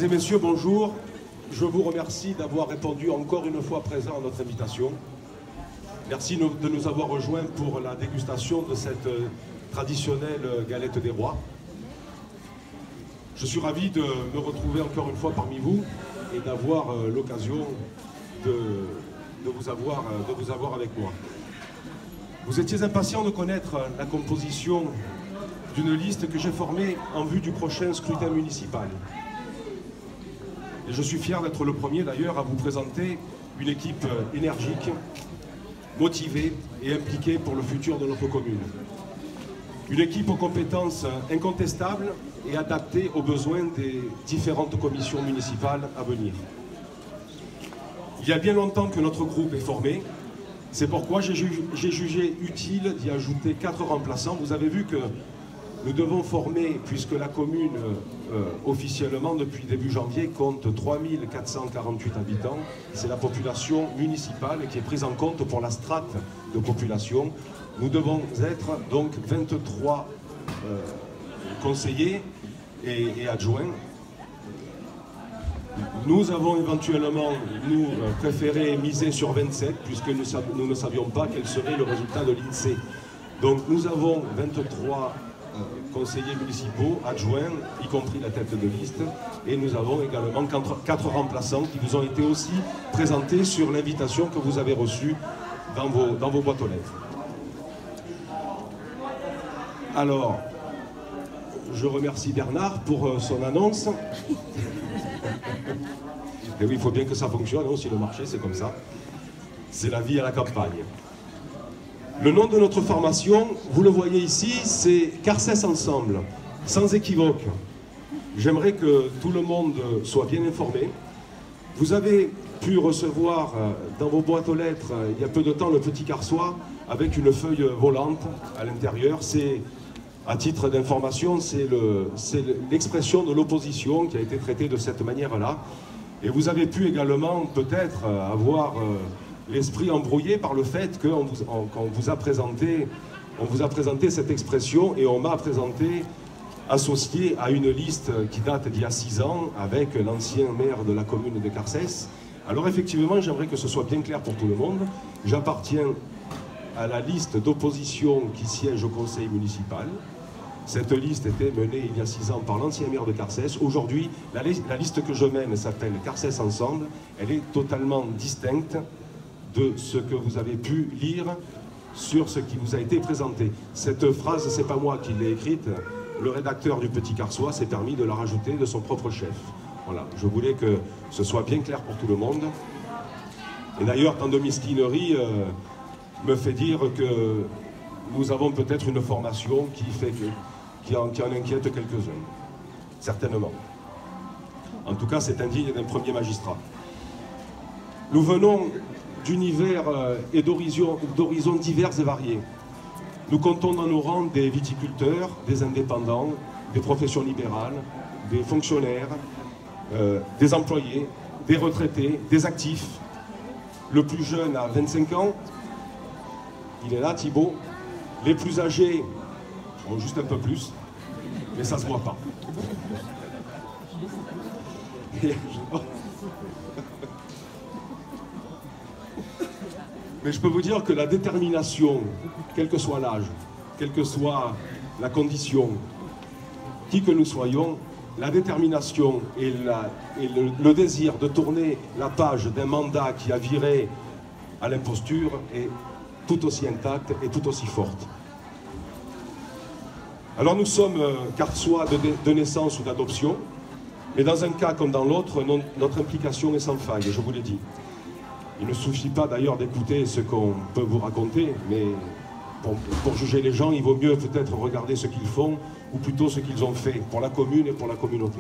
Mesdames et messieurs, bonjour. Je vous remercie d'avoir répondu encore une fois présent à notre invitation. Merci de nous avoir rejoints pour la dégustation de cette traditionnelle galette des rois. Je suis ravi de me retrouver encore une fois parmi vous et d'avoir l'occasion de vous avoir avec moi. Vous étiez impatients de connaître la composition d'une liste que j'ai formée en vue du prochain scrutin municipal. Et je suis fier d'être le premier d'ailleurs à vous présenter une équipe énergique, motivée et impliquée pour le futur de notre commune. Une équipe aux compétences incontestables et adaptée aux besoins des différentes commissions municipales à venir. Il y a bien longtemps que notre groupe est formé. C'est pourquoi j'ai jugé utile d'y ajouter 4 remplaçants. Vous avez vu que nous devons former, puisque la commune, officiellement, depuis début janvier, compte 3448 habitants. C'est la population municipale qui est prise en compte pour la strate de population. Nous devons être donc 23 conseillers et adjoints. Nous avons éventuellement, nous, préféré miser sur 27, puisque nous ne savions pas quel serait le résultat de l'INSEE. Donc nous avons 23 conseillers municipaux, adjoints, y compris la tête de liste, et nous avons également 4 remplaçants qui vous ont été aussi présentés sur l'invitation que vous avez reçue dans vos boîtes aux lettres. Alors, je remercie Bernard pour son annonce. Et oui, il faut bien que ça fonctionne, aussi le marché, c'est comme ça. C'est la vie à la campagne. Le nom de notre formation, vous le voyez ici, c'est Carcès Ensemble, sans équivoque. J'aimerais que tout le monde soit bien informé. Vous avez pu recevoir dans vos boîtes aux lettres, il y a peu de temps, le petit carçois avec une feuille volante à l'intérieur. C'est, à titre d'information, c'est l'expression de l'opposition qui a été traitée de cette manière-là. Et vous avez pu également peut-être avoir l'esprit embrouillé par le fait qu'on vous a présenté cette expression, et on m'a présenté associé à une liste qui date d'il y a 6 ans avec l'ancien maire de la commune de Carcès. Alors effectivement, j'aimerais que ce soit bien clair pour tout le monde. J'appartiens à la liste d'opposition qui siège au conseil municipal. Cette liste était menée il y a 6 ans par l'ancien maire de Carcès. Aujourd'hui, la liste que je mène s'appelle Carcès Ensemble. Elle est totalement distincte de ce que vous avez pu lire sur ce qui vous a été présenté. Cette phrase, c'est pas moi qui l'ai écrite. Le rédacteur du Petit Carçois s'est permis de la rajouter de son propre chef. Voilà, je voulais que ce soit bien clair pour tout le monde. Et d'ailleurs, tant de mesquinerie me fait dire que nous avons peut-être une formation qui en inquiète quelques-uns. Certainement. En tout cas, c'est indigne d'un premier magistrat. Nous venons d'univers et d'horizons divers et variés. Nous comptons dans nos rangs des viticulteurs, des indépendants, des professions libérales, des fonctionnaires, des employés, des retraités, des actifs. Le plus jeune a 25 ans, il est là, Thibaut. Les plus âgés ont juste un peu plus, mais ça ne se voit pas. Mais je peux vous dire que la détermination, quel que soit l'âge, quelle que soit la condition, qui que nous soyons, la détermination et le désir de tourner la page d'un mandat qui a viré à l'imposture est tout aussi intacte et tout aussi forte. Alors nous sommes carçois de naissance ou d'adoption, mais dans un cas comme dans l'autre, notre implication est sans faille, je vous l'ai dit. Il ne suffit pas d'ailleurs d'écouter ce qu'on peut vous raconter, mais pour juger les gens, il vaut mieux peut-être regarder ce qu'ils font, ou plutôt ce qu'ils ont fait pour la commune et pour la communauté.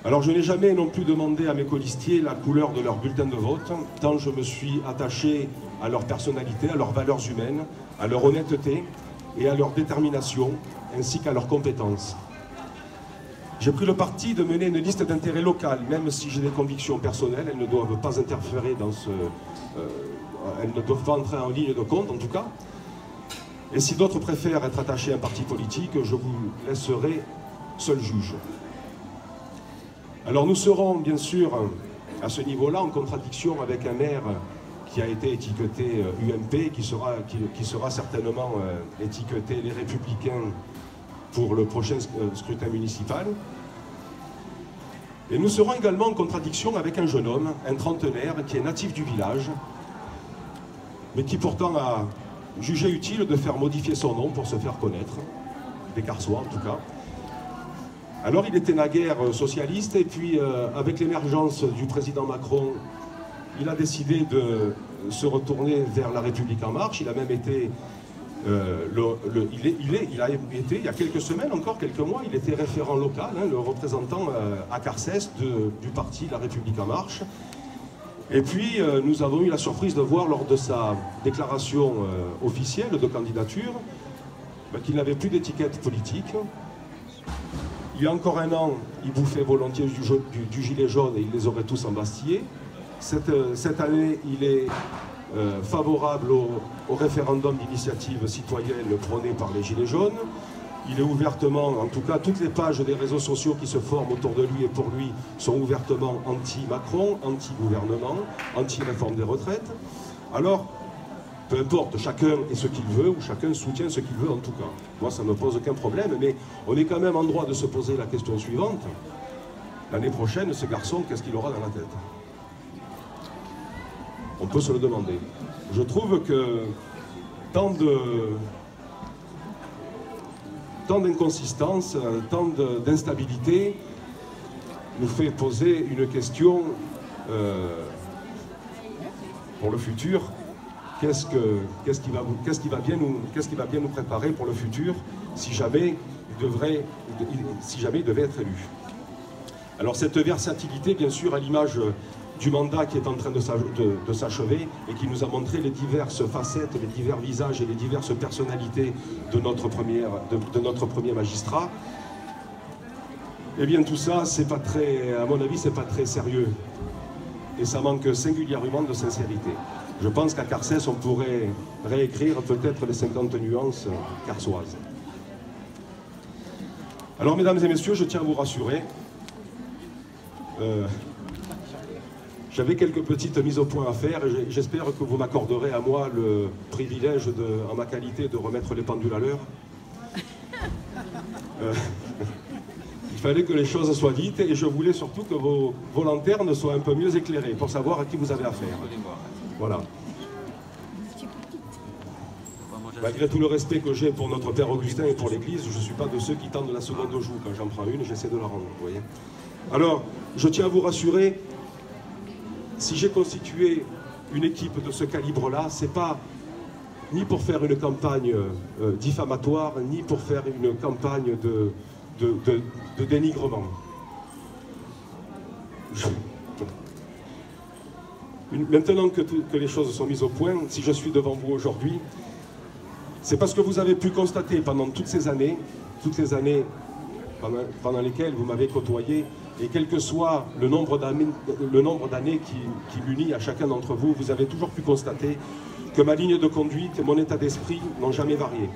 Alors je n'ai jamais non plus demandé à mes colistiers la couleur de leur bulletin de vote, tant je me suis attaché à leur personnalité, à leurs valeurs humaines, à leur honnêteté et à leur détermination, ainsi qu'à leurs compétences. J'ai pris le parti de mener une liste d'intérêt local, même si j'ai des convictions personnelles, elles ne doivent pas interférer dans elles ne doivent pas entrer en ligne de compte en tout cas. Et si d'autres préfèrent être attachés à un parti politique, je vous laisserai seul juge. Alors nous serons bien sûr à ce niveau-là en contradiction avec un maire qui a été étiqueté UMP, qui sera certainement étiqueté les Républicains pour le prochain scrutin municipal. Et nous serons également en contradiction avec un jeune homme, un trentenaire, qui est natif du village, mais qui pourtant a jugé utile de faire modifier son nom pour se faire connaître, des Carsois en tout cas. Alors il était naguère socialiste, et puis avec l'émergence du président Macron, il a décidé de se retourner vers La République En Marche. Il a même été, il a été, il y a quelques semaines, encore quelques mois, il était référent local, hein, le représentant à Carcès du parti La République En Marche. Et puis nous avons eu la surprise de voir lors de sa déclaration officielle de candidature qu'il n'avait plus d'étiquette politique. Il y a encore un an, il bouffait volontiers du gilet jaune et il les aurait tous embastillés. Cette année, il est favorable au référendum d'initiative citoyenne prôné par les gilets jaunes. Il est ouvertement, en tout cas, toutes les pages des réseaux sociaux qui se forment autour de lui et pour lui sont ouvertement anti-Macron, anti-gouvernement, anti-réforme des retraites. Alors, peu importe, chacun est ce qu'il veut, ou chacun soutient ce qu'il veut en tout cas. Moi, ça ne me pose aucun problème, mais on est quand même en droit de se poser la question suivante. L'année prochaine, ce garçon, qu'est-ce qu'il aura dans la tête? On peut se le demander. Je trouve que tant d'inconsistance, tant d'instabilité nous fait poser une question pour le futur. Qu'est-ce qui va bien nous préparer pour le futur si jamais il devait être élu? Alors cette versatilité, bien sûr, à l'image du mandat qui est en train de s'achever et qui nous a montré les diverses facettes, les divers visages et les diverses personnalités de notre premier magistrat, eh bien tout ça, c'est pas très, à mon avis, c'est pas très sérieux. Et ça manque singulièrement de sincérité. Je pense qu'à Carcès, on pourrait réécrire peut-être les 50 nuances carsoises. Alors, mesdames et messieurs, je tiens à vous rassurer. J'avais quelques petites mises au point à faire et j'espère que vous m'accorderez à moi le privilège, en ma qualité, de remettre les pendules à l'heure. Il fallait que les choses soient dites et je voulais surtout que vos lanternes soient un peu mieux éclairées pour savoir à qui vous avez affaire. Voilà. Malgré tout le respect que j'ai pour notre Père Augustin et pour l'Église, je ne suis pas de ceux qui tendent la seconde joue. Quand j'en prends une, j'essaie de la rendre, vous voyez. Alors, je tiens à vous rassurer, si j'ai constitué une équipe de ce calibre-là, c'est pas ni pour faire une campagne diffamatoire, ni pour faire une campagne de dénigrement. Maintenant que les choses sont mises au point, si je suis devant vous aujourd'hui, c'est parce que vous avez pu constater pendant toutes les années pendant lesquelles vous m'avez côtoyé, et quel que soit le nombre d'années qui l'unit à chacun d'entre vous, vous avez toujours pu constater que ma ligne de conduite et mon état d'esprit n'ont jamais varié.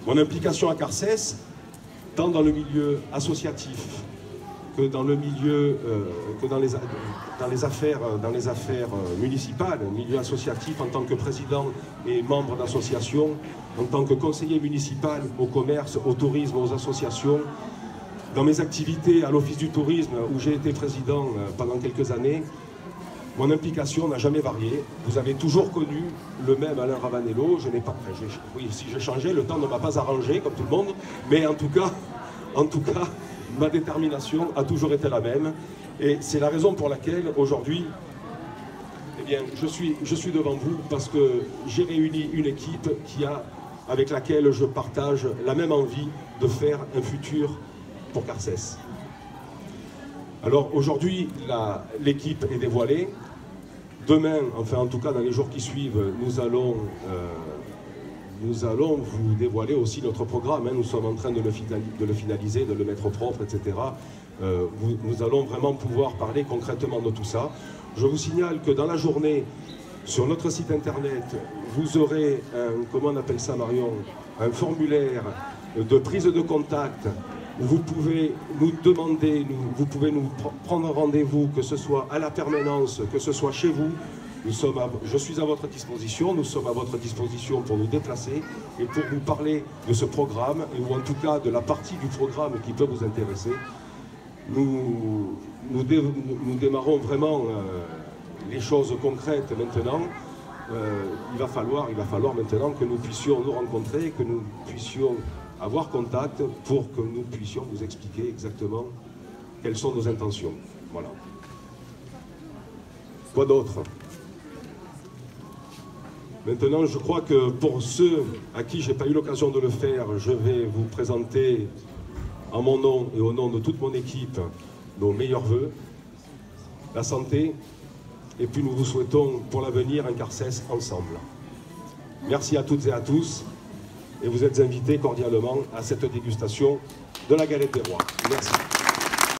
Mon implication à Carcès, tant dans le milieu associatif que dans le milieu, dans les affaires municipales, milieu associatif en tant que président et membre d'association, en tant que conseiller municipal au commerce, au tourisme, aux associations, dans mes activités à l'Office du tourisme où j'ai été président pendant quelques années, mon implication n'a jamais varié. Vous avez toujours connu le même Alain Ravanello. Je n'ai pas, oui, si j'ai changé, le temps ne m'a pas arrangé comme tout le monde, mais en tout cas, ma détermination a toujours été la même. Et c'est la raison pour laquelle aujourd'hui, eh bien, je suis devant vous parce que j'ai réuni une équipe avec laquelle je partage la même envie de faire un futur pour Carcès. Alors aujourd'hui, l'équipe est dévoilée. Demain, enfin en tout cas dans les jours qui suivent, nous allons vous dévoiler aussi notre programme. Nous sommes en train de le finaliser, de le mettre au propre, etc. Nous allons vraiment pouvoir parler concrètement de tout ça. Je vous signale que dans la journée, sur notre site internet, vous aurez comment on appelle ça, Marion, un formulaire de prise de contact Vous pouvez nous demander, vous pouvez nous prendre rendez-vous, que ce soit à la permanence, que ce soit chez vous. Je suis à votre disposition, nous sommes à votre disposition pour nous déplacer et pour vous parler de ce programme, ou en tout cas de la partie du programme qui peut vous intéresser. Nous démarrons vraiment les choses concrètes maintenant. Il va falloir maintenant que nous puissions nous rencontrer, que nous puissions avoir contact pour que nous puissions vous expliquer exactement quelles sont nos intentions. Voilà. Quoi d'autre? Maintenant, je crois que pour ceux à qui je n'ai pas eu l'occasion de le faire, je vais vous présenter en mon nom et au nom de toute mon équipe nos meilleurs vœux, la santé, et puis nous vous souhaitons pour l'avenir un Carcès ensemble. Merci à toutes et à tous, et vous êtes invités cordialement à cette dégustation de la galette des rois. Merci.